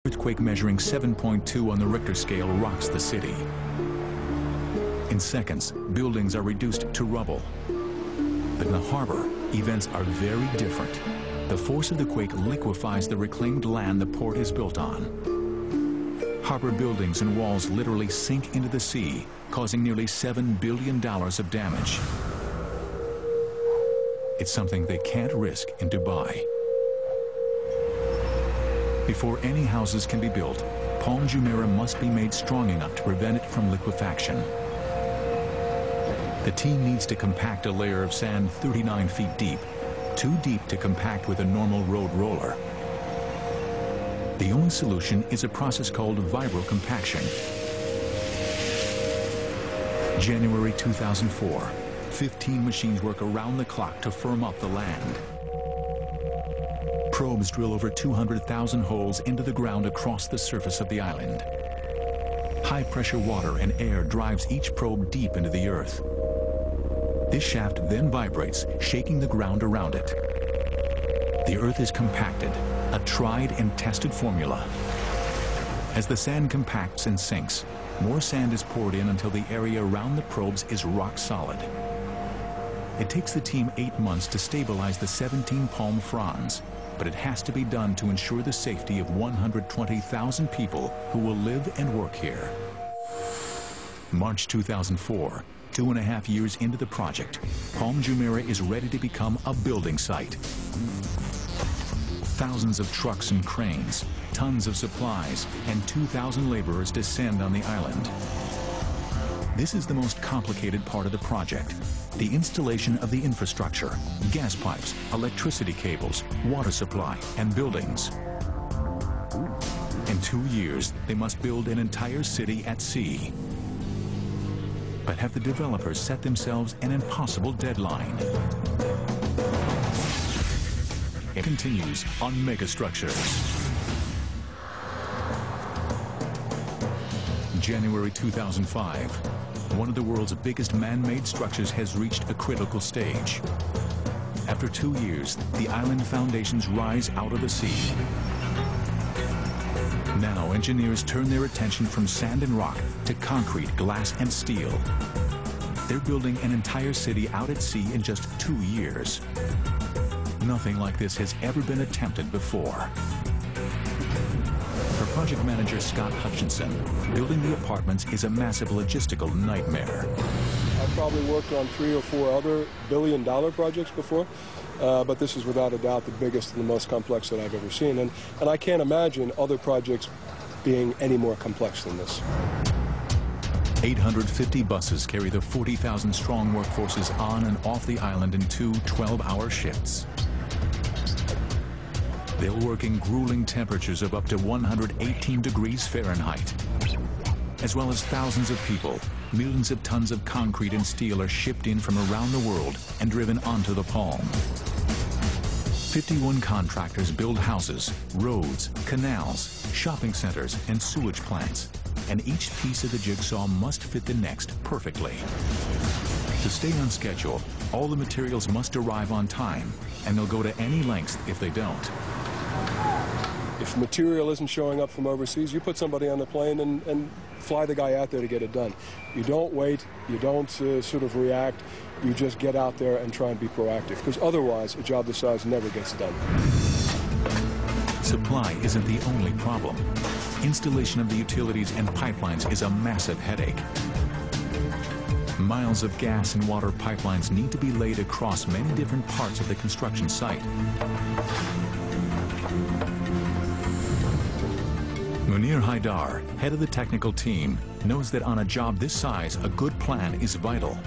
Earthquake measuring 7.2 on the Richter scale rocks the city. In seconds, buildings are reduced to rubble. But in the harbor, events are very different. The force of the quake liquefies the reclaimed land the port is built on. Harbor buildings and walls literally sink into the sea, causing nearly $7 billion of damage. It's something they can't risk in Dubai. Before any houses can be built, Palm Jumeirah must be made strong enough to prevent it from liquefaction. The team needs to compact a layer of sand 39 feet deep, too deep to compact with a normal road roller. The only solution is a process called vibrocompaction. January 2004, 15 machines work around the clock to firm up the land. Probes drill over 200,000 holes into the ground across the surface of the island. High-pressure water and air drives each probe deep into the earth. This shaft then vibrates, shaking the ground around it. The earth is compacted, a tried and tested formula. As the sand compacts and sinks, more sand is poured in until the area around the probes is rock solid. It takes the team 8 months to stabilize the 17 palm fronds, but it has to be done to ensure the safety of 120,000 people who will live and work here. March 2004, 2.5 years into the project, Palm Jumeirah is ready to become a building site. Thousands of trucks and cranes, tons of supplies, and 2,000 laborers descend on the island. This is the most complicated part of the project, the installation of the infrastructure, gas pipes, electricity cables, water supply, and buildings. In 2 years, they must build an entire city at sea. But have the developers set themselves an impossible deadline? It continues on Megastructures. January 2005, one of the world's biggest man-made structures has reached a critical stage. After 2 years, the island foundations rise out of the sea. Now engineers turn their attention from sand and rock to concrete, glass, and steel. They're building an entire city out at sea in just 2 years. Nothing like this has ever been attempted before. For project manager Scott Hutchinson, building the apartments is a massive logistical nightmare. I've probably worked on 3 or 4 other billion-dollar projects before, but this is without a doubt the biggest and the most complex that I've ever seen. And I can't imagine other projects being any more complex than this. 850 buses carry the 40,000-strong workforces on and off the island in 2 12-hour shifts. They'll work in grueling temperatures of up to 118 degrees Fahrenheit. As well as thousands of people, millions of tons of concrete and steel are shipped in from around the world and driven onto the Palm. 51 contractors build houses, roads, canals, shopping centers, and sewage plants. And each piece of the jigsaw must fit the next perfectly. To stay on schedule, all the materials must arrive on time, and they'll go to any lengths if they don't. If material isn't showing up from overseas, you put somebody on the plane and fly the guy out there to get it done. You don't wait, you don't sort of react, you just get out there and try and be proactive, because otherwise a job this size never gets done. Supply isn't the only problem. Installation of the utilities and pipelines is a massive headache. Miles of gas and water pipelines need to be laid across many different parts of the construction site. Munir Haidar, head of the technical team, knows that on a job this size, a good plan is vital.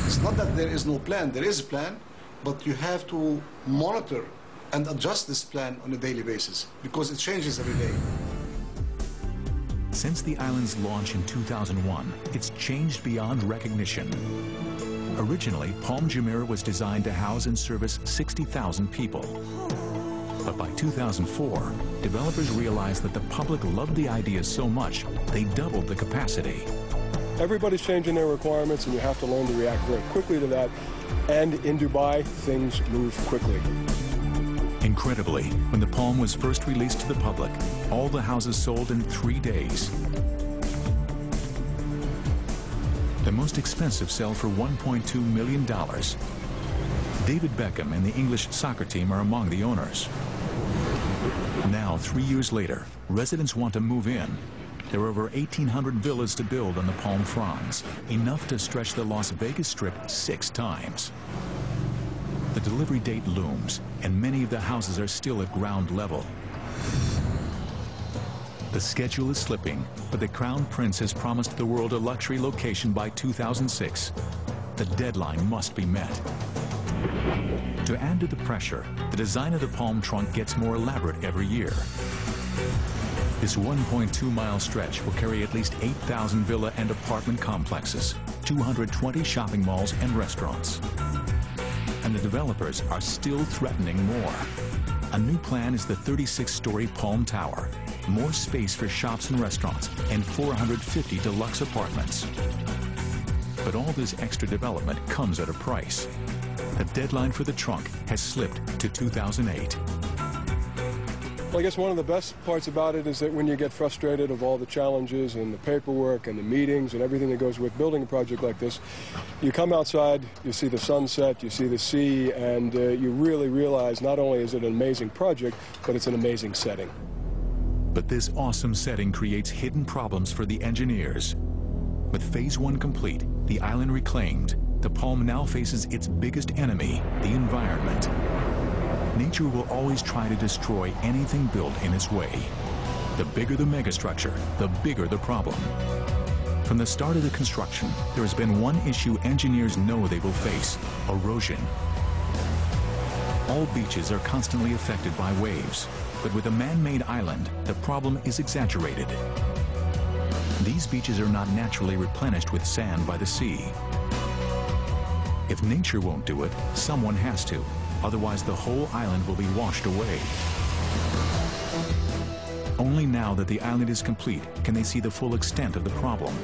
It's not that there is no plan, there is a plan, but you have to monitor and adjust this plan on a daily basis because it changes every day. Since the island's launch in 2001, it's changed beyond recognition. Originally, Palm Jumeirah was designed to house and service 60,000 people. But by 2004, developers realized that the public loved the idea so much, they doubled the capacity. Everybody's changing their requirements, and you have to learn to react very quickly to that. And in Dubai, things move quickly. Incredibly, when the palm was first released to the public, all the houses sold in 3 days. The most expensive sell for $1.2 million. David Beckham and the English soccer team are among the owners. Now, 3 years later, residents want to move in. There are over 1,800 villas to build on the Palm Fronds, enough to stretch the Las Vegas Strip 6 times. The delivery date looms, and many of the houses are still at ground level. The schedule is slipping, but the Crown Prince has promised the world a luxury location by 2006. The deadline must be met. To add to the pressure, the design of the palm trunk gets more elaborate every year. This 1.2-mile stretch will carry at least 8,000 villa and apartment complexes, 220 shopping malls and restaurants. And the developers are still threatening more. A new plan is the 36-story Palm Tower, more space for shops and restaurants, and 450 deluxe apartments. But all this extra development comes at a price. The deadline for the trunk has slipped to 2008. Well, I guess one of the best parts about it is that when you get frustrated of all the challenges and the paperwork and the meetings and everything that goes with building a project like this, you come outside, you see the sunset, you see the sea, and you really realize not only is it an amazing project, but it's an amazing setting. But this awesome setting creates hidden problems for the engineers. With Phase 1 complete, the island reclaimed, the Palm now faces its biggest enemy, the environment. Nature will always try to destroy anything built in its way. The bigger the megastructure, the bigger the problem. From the start of the construction, there has been one issue engineers know they will face: erosion. All beaches are constantly affected by waves, but with a man-made island, the problem is exaggerated. These beaches are not naturally replenished with sand by the sea. If nature won't do it, someone has to. Otherwise, the whole island will be washed away. Only now that the island is complete can they see the full extent of the problem.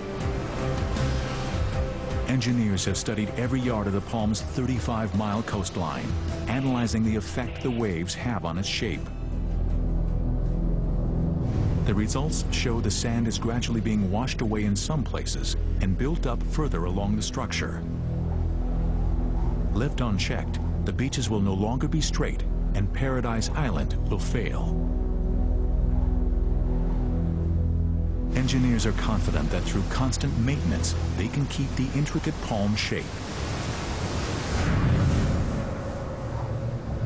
Engineers have studied every yard of the Palm's 35-mile coastline, analyzing the effect the waves have on its shape. The results show the sand is gradually being washed away in some places and built up further along the structure. Left unchecked, the beaches will no longer be straight, and Paradise Island will fail. Engineers are confident that through constant maintenance, they can keep the intricate palm shape.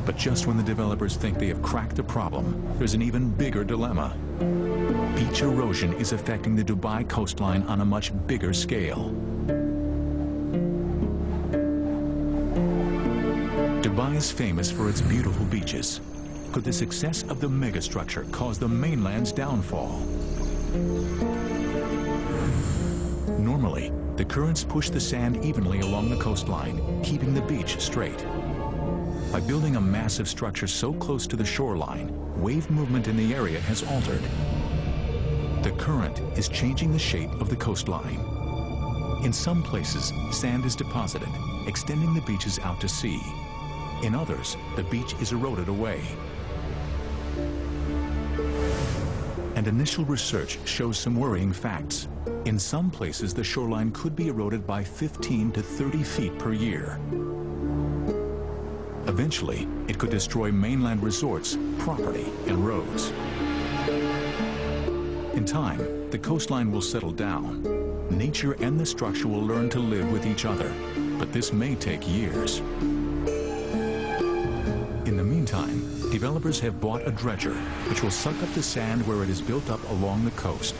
But just when the developers think they have cracked the problem, there's an even bigger dilemma. Beach erosion is affecting the Dubai coastline on a much bigger scale. Dubai is famous for its beautiful beaches. Could the success of the megastructure cause the mainland's downfall? Normally, the currents push the sand evenly along the coastline, keeping the beach straight. By building a massive structure so close to the shoreline, wave movement in the area has altered. The current is changing the shape of the coastline. In some places, sand is deposited, extending the beaches out to sea. In others, the beach is eroded away. And initial research shows some worrying facts. In some places, the shoreline could be eroded by 15 to 30 feet per year. Eventually, it could destroy mainland resorts, property, and roads. In time, the coastline will settle down. Nature and the structure will learn to live with each other, but this may take years. In the meantime, developers have bought a dredger, which will suck up the sand where it is built up along the coast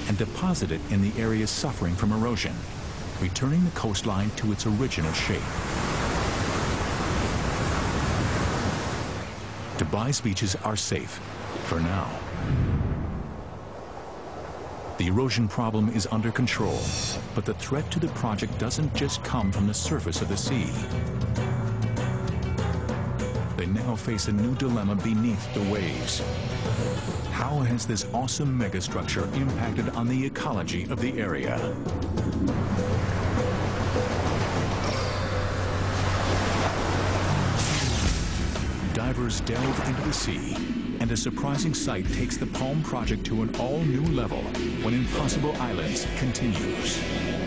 and deposit it in the areas suffering from erosion, returning the coastline to its original shape. Dubai's beaches are safe, for now. The erosion problem is under control, but the threat to the project doesn't just come from the surface of the sea. They now face a new dilemma beneath the waves. How has this awesome megastructure impacted on the ecology of the area? divers delve into the sea, and a surprising sight takes the Palm project to an all-new level when Impossible Islands continues.